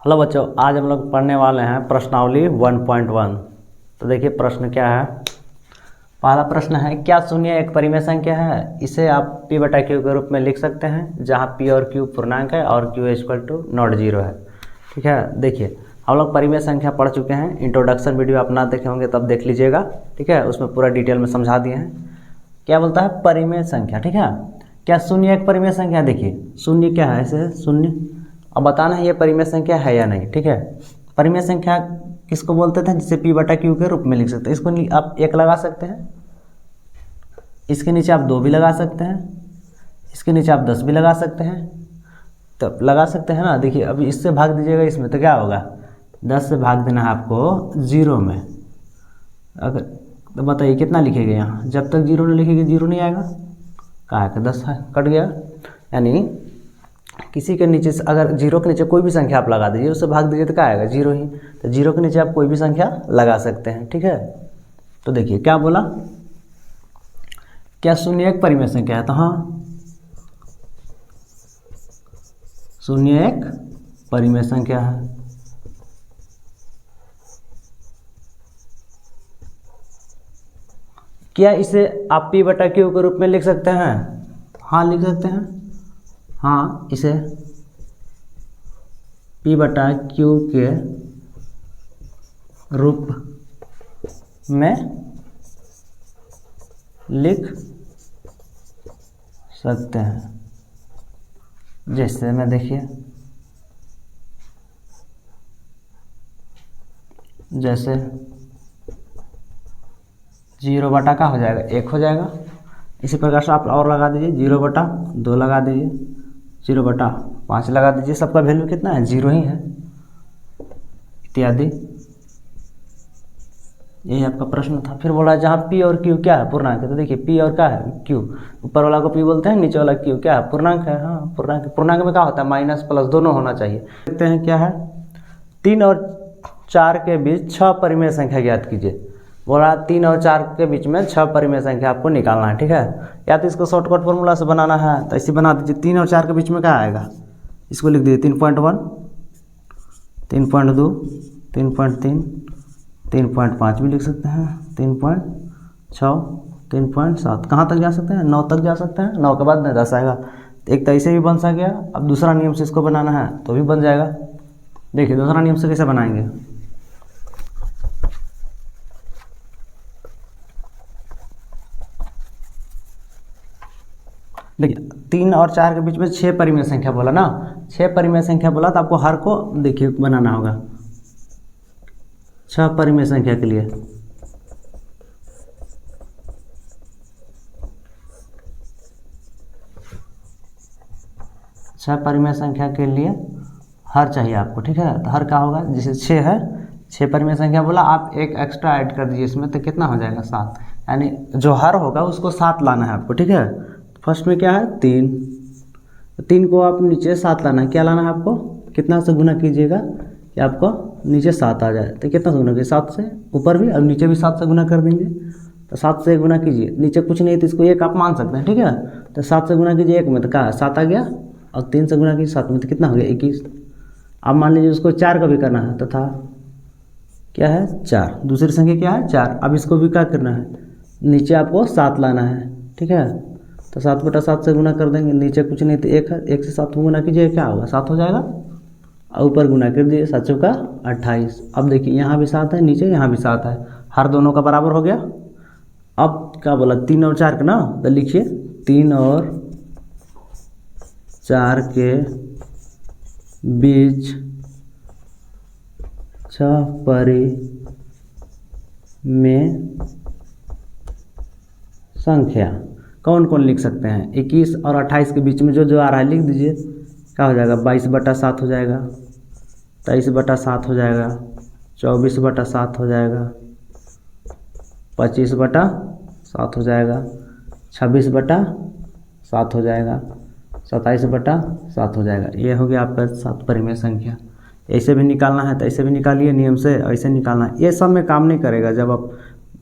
Hello बच्चों, आज हम लोग पढ़ने वाले हैं प्रश्नावली 1.1। तो देखिए प्रश्न क्या है। पहला प्रश्न है, क्या शून्य एक परिमेय संख्या है? इसे आप p बटा q के रूप में लिख सकते हैं, जहां p और q पूर्णांक है और q equal to not zero है। ठीक है, देखिए हम लोग परिमेय संख्या पढ़ चुके हैं। इंट्रोडक्शन वीडियो आप ना देखे होंगे तब देख लीजिएगा। ठीक है, उसमें पूरा डिटेल में समझा दिए हैं। क्या बोलता है? परिमेय संख्या। ठीक है, क्या शून्य एक परिमेय संख्या? देखिए शून्य क्या है, ऐसे है शून्य। अब बताना है ये परिमेय संख्या है या नहीं। ठीक है, परिमेय संख्या किसको बोलते थे? जिसे p बटा q के रूप में लिख सकते हैं। इसको आप एक लगा सकते हैं, इसके नीचे आप 2 भी लगा सकते हैं, इसके नीचे आप 10 भी लगा सकते हैं। तब लगा सकते हैं ना। देखिए अभी इससे भाग दीजिएगा इसमें तो क्या होगा? 10 से भाग देना है आपको 0 में। अगर तो बताइए कितना लिखेंगे यहाँ? जब तक 0 नहीं लिखेंगे 0 नहीं आएगा। कहाँ है? 10 है, कट गया। यानी किसी के नीचे अगर 0 के नीचे कोई भी संख्या आप लगा दीजिए, उससे भाग दीजिए तो क्या आएगा? 0 ही। तो 0 के नीचे आप कोई भी संख्या लगा सकते हैं। ठीक है, तो देखिए क्या बोला, क्या शून्य एक परिमेय संख्या है? तो हाँ, शून्य एक परिमेय संख्या है। क्या इसे आप p बटा q के रूप में लिख सकते हैं? हाँ लिख सकते हैं। हाँ, इसे p बटा q के रूप में लिख सकते हैं। जैसे में देखिए, जैसे 0 बटा का हो जाएगा 1 हो जाएगा। इसी प्रकार से आप और लगा दीजिए, 0 बटा 2 लगा दीजिए, 0 बटा 5 लगा दीजिए। सबका वैल्यू कितना है? 0 ही है, इत्यादि। यही आपका प्रश्न था। फिर बोला जहाँ p और q क्या है? पूर्णांक है। तो देखिए p और क्या है? q। ऊपर वाला को p बोलते हैं, नीचे वाला q क्या है? पूर्णांक है। हाँ पूर्णांक। पूर्णांक में क्या होता है? माइनस प्लस दोनों होना चाहिए। देखते हैं क्या है। 3 और 4 के बीच 6 परिमेय संख्या ज्ञात कीजिए। बोला 3 और 4 के बीच में 6 परिमेय संख्या आपको निकालना है। ठीक है, या तो इसको शॉर्टकट फॉर्मूला से बनाना है तो ऐसे बना दीजिए। 3 और 4 के बीच में क्या आएगा? इसको लिख दीजिए 3.1, 3.2, 3.3, 3.5 भी लिख सकते हैं, 3.6, 3.7। कहाँ तक जा सकते हैं? 9 तक जा सकते हैं। 9 के बाद में 10 आएगा। एक तो ऐसे भी बन सक गया। अब दूसरा नियम से इसको बनाना है तो भी बन जाएगा। देखिए दूसरा नियम से कैसे बनाएंगे। देखिए 3 और 4 के बीच में 6 परिमेय संख्या बोला ना। 6 परिमेय संख्या बोला तो आपको हर को देखिए बनाना होगा 6 परिमेय संख्या के लिए। छह परिमेय संख्या के लिए हर चाहिए आपको। ठीक है, तो हर क्या होगा? जैसे 6 है, 6 परिमेय संख्या बोला, आप एक एक्स्ट्रा ऐड कर दीजिए इसमें तो कितना हो जाएगा? 7। यानी जो हर होगा उसको 7 लाना है आपको। ठीक है, फर्स्ट में क्या है? 3। 3 को आप नीचे 7 लाना है। क्या लाना है आपको? कितना से गुना कीजिएगा कि आपको नीचे 7 आ जाए। तो कितना से गुना कीजिए? 7 से। ऊपर भी और नीचे भी 7 से गुना कर देंगे। तो 7 से गुना कीजिए, नीचे कुछ नहीं तो इसको 1 आप मान सकते हैं। ठीक है, तो 7 से गुना कीजिए 1 में तो क्या है? 7 आ गया। और 3 से गुना कीजिए 7 में तो कितना हो गया? 21। अब मान लीजिए उसको 4 का भी करना है तथा क्या है? 4। दूसरी संख्या क्या है? 4। अब इसको भी क्या करना है? नीचे आपको 7 लाना है। ठीक है, तो 7 बटा 7 से गुना कर देंगे। नीचे कुछ नहीं तो 1 है, 1 से 7 को गुना कीजिए, क्या होगा? 7 हो जाएगा। और ऊपर गुना कर दीजिए, 7 चौका 28। अब देखिए यहाँ भी 7 है, नीचे यहाँ भी 7 है, हर दोनों का बराबर हो गया। अब क्या बोला? 3 और 4 का ना, तो लिखिए 3 और 4 के बीच 6 परिमेय संख्या। कौन कौन लिख सकते हैं? 21 और 28 के बीच में जो जो आ रहा है लिख दीजिए। क्या हो जाएगा? 22 बटा 7 हो जाएगा, 23 बटा 7 हो जाएगा, 24 बटा 7 हो जाएगा, 25 बटा 7 हो जाएगा, 26 बटा 7 हो जाएगा, 27 बटा 7 हो जाएगा। ये हो गया आपका 7 परिमेय संख्या। ऐसे भी निकालना है तो ऐसे भी निकालिए नियम से, ऐसे निकालना है। ये सब में काम नहीं करेगा। जब आप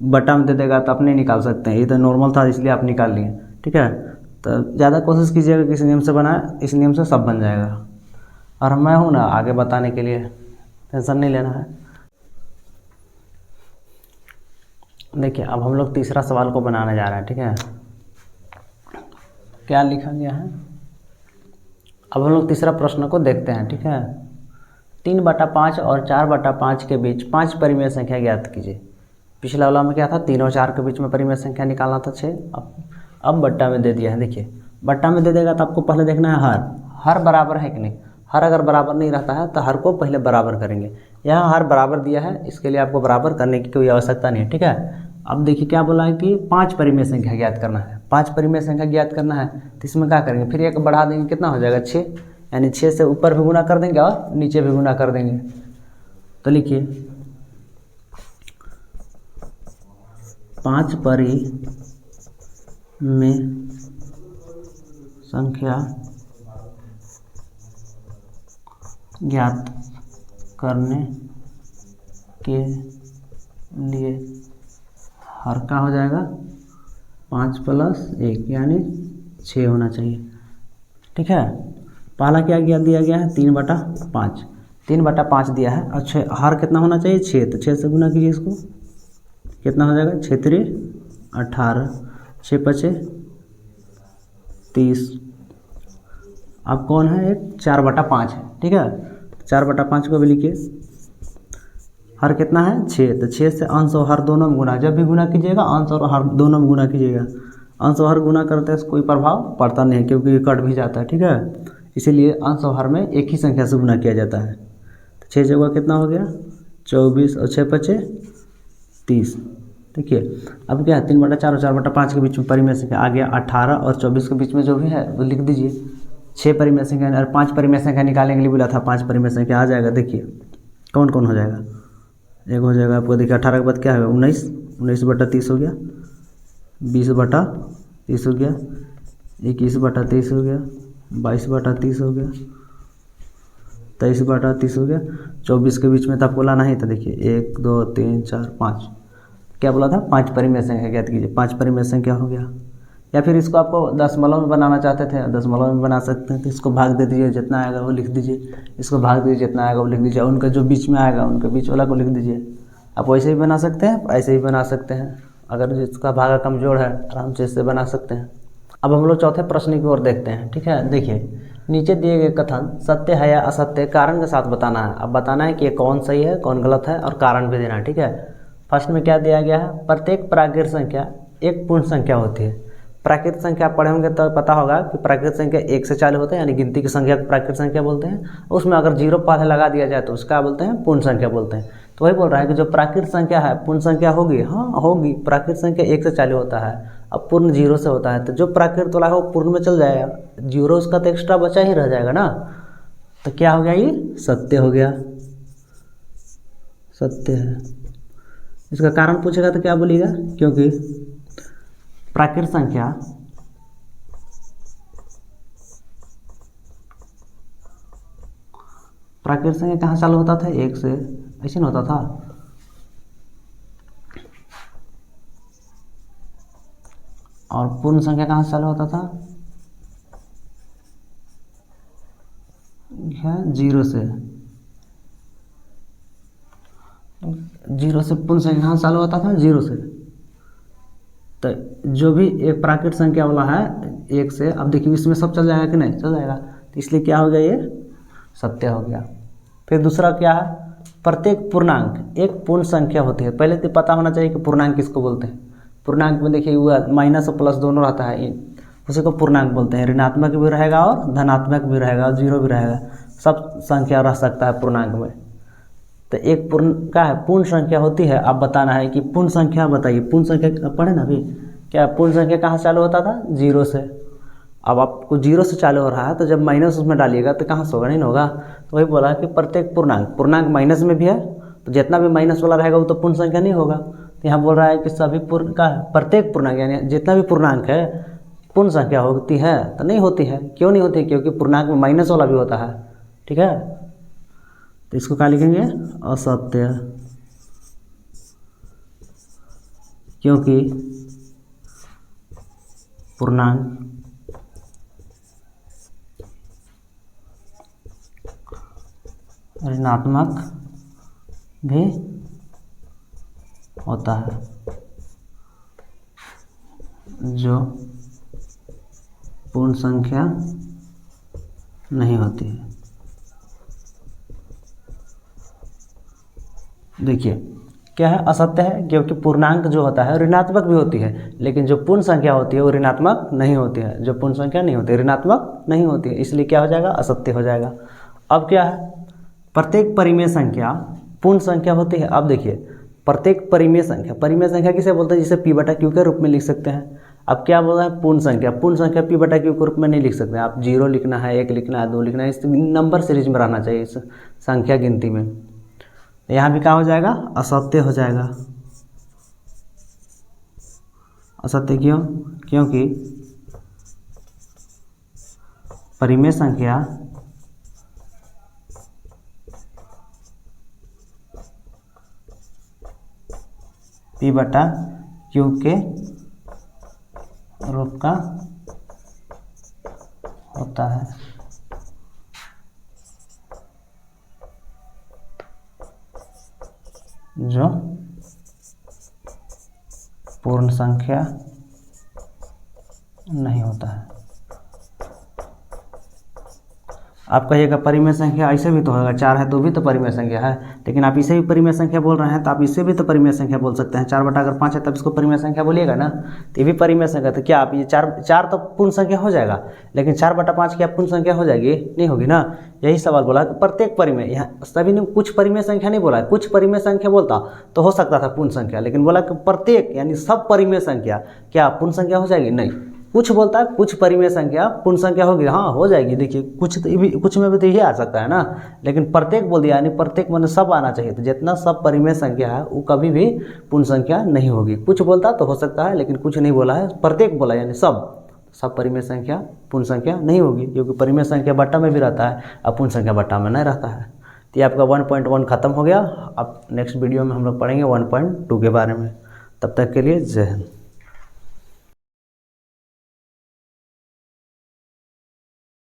बटा में दे देगा तो आप नहीं निकाल सकते हैं। ये तो नॉर्मल था इसलिए आप निकाल लिए। ठीक है, तो ज़्यादा कोशिश कीजिएगा कि इस नियम से बनाए, इस नियम से सब बन जाएगा। और मैं हूँ ना आगे बताने के लिए, टेंशन नहीं लेना है। देखिए अब हम लोग तीसरा सवाल को बनाने जा रहे हैं, ठीक है। क्या लिखा गया है, अब हम लोग तीसरा प्रश्न को देखते हैं, ठीक है। 3/5 और 4/5 के बीच 5 परिमेय संख्या ज्ञात कीजिए। पिछला वाला में क्या था, 3 और 4 के बीच में परिमेय संख्या निकालना था 6। अब बट्टा में दे दिया है। देखिए बट्टा में दे देगा तो आपको पहले देखना है हर बराबर है कि नहीं। हर अगर बराबर नहीं रहता है तो हर को पहले बराबर करेंगे। यहाँ हर बराबर दिया है, इसके लिए आपको बराबर करने की कोई आवश्यकता नहीं है, ठीक है। अब देखिए क्या बोला है कि 5 परिमेय संख्या ज्ञात करना है। 5 परिमेय संख्या ज्ञात करना है तो इसमें क्या करेंगे, फिर एक बढ़ा देंगे, कितना हो जाएगा 6, यानी 6 से ऊपर भी गुना कर देंगे और नीचे भी गुना कर देंगे। तो लिखिए 5 परिमेय संख्या ज्ञात करने के लिए हर का हो जाएगा 5 + 1 यानी 6 होना चाहिए, ठीक है। पहला क्या दिया गया है 3/5, 3/5 दिया है। अच्छा हर कितना होना चाहिए 6, तो 6 से गुना कीजिए इसको, कितना हो जाएगा 6 × 18, 6 × 5 = 30। अब कौन है, एक 4/5 है, ठीक है। 4/5 को भी लिखिए, हर कितना है 6, तो 6 से अंश और हर दोनों में गुना, जब भी गुना कीजिएगा अंश और हर दोनों में गुना कीजिएगा। अंश और हर गुना करते हैं कोई प्रभाव पड़ता नहीं है क्योंकि ये कट भी जाता है, ठीक है। इसीलिए अंश और हर में एक ही संख्या से गुना किया जाता है। तो 6 जगह कितना हो गया 24 और 6 × 5 = 30। देखिए अब क्या है 3/4 और 4/5 के बीच में परिमेय संख्या आ गया। 18 और 24 के बीच में जो भी है वो लिख दीजिए। 6 परिमेय संख्या और 5 परिमेय संख्या निकालने के लिए बोला था, 5 परिमेय संख्या आ जाएगा। देखिए कौन कौन हो जाएगा, एक हो जाएगा आपको, देखिए 18 के बाद क्या है 19, 19/30 हो गया, 20/30 हो गया, 21/30 हो गया, 22/30 हो गया, 23/30 हो गया। 24 के बीच में तो आपको लाना ही था। देखिए 1 2 3 4 5, क्या बोला था 5 परिमेय संख्या ज्ञात कीजिए। 5 परिमेय संख्या हो गया। या फिर इसको आपको दशमलव में बनाना चाहते थे, दशमलव में बना सकते हैं। तो इसको भाग दे दीजिए, जितना आएगा वो लिख दीजिए, इसको भाग दीजिए, जितना आएगा वो लिख दीजिए, उनका जो बीच में आएगा उनके बीच वाला को लिख दीजिए। आप वैसे ही बना सकते हैं, ऐसे ही बना सकते हैं। अगर जिसका भागा कमज़ोर है आराम से इससे बना सकते हैं। अब हम लोग चौथे प्रश्न की ओर देखते हैं, ठीक है। देखिए नीचे दिए गए कथन सत्य है या असत्य कारण के साथ बताना है। अब बताना है कि ये कौन सही है कौन गलत है और कारण भी देना है, ठीक है। फर्स्ट में क्या दिया गया है, प्रत्येक प्राकृत संख्या एक पूर्ण संख्या होती है। प्राकृत संख्या आप पढ़े होंगे तो पता होगा कि प्राकृत संख्या 1 से चालू होते हैं, यानी गिनती की संख्या को प्राकृत संख्या बोलते हैं। उसमें अगर 0 पहले लगा दिया जाए तो उसका बोलते हैं पूर्ण संख्या बोलते हैं। तो वही बोल रहा है कि जो प्राकृत संख्या है पूर्ण संख्या होगी, हाँ होगी। प्राकृत संख्या 1 से चालू होता है, अब पूर्ण 0 से होता है। तो जो प्राकृत वाला है वो पूर्ण में चल जाएगा, 0 उसका तो एक्स्ट्रा बचा ही रह जाएगा ना। तो क्या हो गया, ये सत्य हो गया, सत्य है। इसका कारण पूछेगा तो क्या बोलिएगा, क्योंकि प्राकृत संख्या कहाँ चालू होता था 1 से, ऐसे नहीं होता था। और पूर्ण संख्या कहाँ से चालू होता था, 0 से। 0 से पूर्ण संख्या कहाँ चालू होता था, 0 से। तो जो भी एक प्राकृत संख्या वाला है 1 से, अब देखिए इसमें सब चल जाएगा कि नहीं, चल जाएगा। तो इसलिए क्या हो गया, ये सत्य हो गया। फिर दूसरा क्या है, प्रत्येक पूर्णांक एक पूर्ण संख्या होती है। पहले तो पता होना चाहिए कि पूर्णांक किसको बोलते हैं। पूर्णांक में देखिए हुआ माइनस और प्लस दोनों रहता है, उसी को पूर्णांक बोलते हैं। ऋणात्मक भी रहेगा और धनात्मक भी रहेगा और 0 भी रहेगा, सब संख्या रह सकता है पूर्णांक में। तो एक पूर्ण क्या है, पूर्ण संख्या होती है। अब बताना है कि पूर्ण संख्या बताइए, पूर्ण संख्या पढ़े ना अभी, क्या पूर्ण संख्या कहाँ से चालू होता था, 0 से। अब आपको 0 से चालू हो रहा है तो जब माइनस उसमें डालिएगा तो कहाँ से होगा, नहीं होगा। तो वही बोला कि प्रत्येक पूर्णांक माइनस में भी है, तो जितना भी माइनस वाला रहेगा वो तो पूर्ण संख्या नहीं होगा। तो यहाँ बोल रहा है कि सभी पूर्ण का प्रत्येक पूर्णांक यानी जितना भी पूर्णांक है पूर्ण संख्या होती है, तो नहीं होती है। क्यों नहीं होती, क्योंकि पूर्णांक में माइनस वाला भी होता है, ठीक है। तो इसको क्या लिखेंगे, असत्य, क्योंकि पूर्णांक ऋणात्मक भी होता है जो पूर्ण संख्या नहीं होती है। देखिए क्या है, असत्य है, क्योंकि पूर्णांक जो होता है ऋणात्मक भी होती है, लेकिन जो पूर्ण संख्या होती है वो ऋणात्मक नहीं होती है। जो पूर्ण संख्या नहीं होती, ऋणात्मक नहीं होती है, इसलिए क्या हो जाएगा, असत्य हो जाएगा। अब क्या है, प्रत्येक परिमेय संख्या पूर्ण संख्या होती है। अब देखिए प्रत्येक परिमेय संख्या किसे बोलते हैं, जिसे p बटा क्यू के रूप में लिख सकते हैं। अब क्या बोल रहा है, पूर्ण संख्या p बटा क्यू के रूप में नहीं लिख सकते। आप 0 लिखना है, 1 लिखना है, 2 लिखना है, इस नंबर सीरीज में रहना चाहिए इस संख्या गिनती में। यहाँ भी क्या हो जाएगा, असत्य हो जाएगा। असत्य क्यों, क्योंकि परिमेय संख्या p बटा क्यू के रूप का होता है। जो पूर्ण संख्या नहीं होता है। आप कहिएगा परिमेय संख्या ऐसे भी तो होगा, 4 है तो भी तो परिमेय संख्या है, लेकिन आप इसे भी परिमेय संख्या बोल रहे हैं तो आप इससे भी तो परिमेय संख्या बोल सकते हैं। 4 बटा अगर 5 है तब इसको परिमेय संख्या बोलिएगा ना, तो ये भी परिमेय संख्या। तो क्या आप ये 4 तो पूर्ण संख्या हो जाएगा, लेकिन 4 बटा 5 क्या पूर्ण संख्या हो जाएगी, नहीं होगी ना। यही सवाल बोला कि प्रत्येक परिमेय, यहाँ सभी ने कुछ परिमेय संख्या नहीं बोला है, कुछ परिमेय संख्या बोलता तो हो सकता था पूर्ण संख्या, लेकिन बोला कि प्रत्येक यानी सब परिमेय संख्या क्या पूर्ण संख्या हो जाएगी, नहीं। कुछ बोलता है कुछ परिमेय संख्या पूर्ण संख्या होगी, हाँ हो जाएगी। देखिए कुछ में भी तो ये आ सकता है ना, लेकिन प्रत्येक बोल दिया, यानी प्रत्येक मतलब सब आना चाहिए। तो जितना सब परिमेय संख्या है वो कभी भी पूर्ण संख्या नहीं होगी। कुछ बोलता तो हो सकता है, लेकिन कुछ नहीं बोला है, प्रत्येक बोला यानी सब परिमेय संख्या पूर्ण संख्या नहीं होगी, क्योंकि परिमेय संख्या बट्टा में भी रहता है और पूर्ण संख्या बट्टा में नहीं रहता है। तो ये आपका 1.1 खत्म हो गया। अब नेक्स्ट वीडियो में हम लोग पढ़ेंगे 1.2 के बारे में। तब तक के लिए जय हिंद।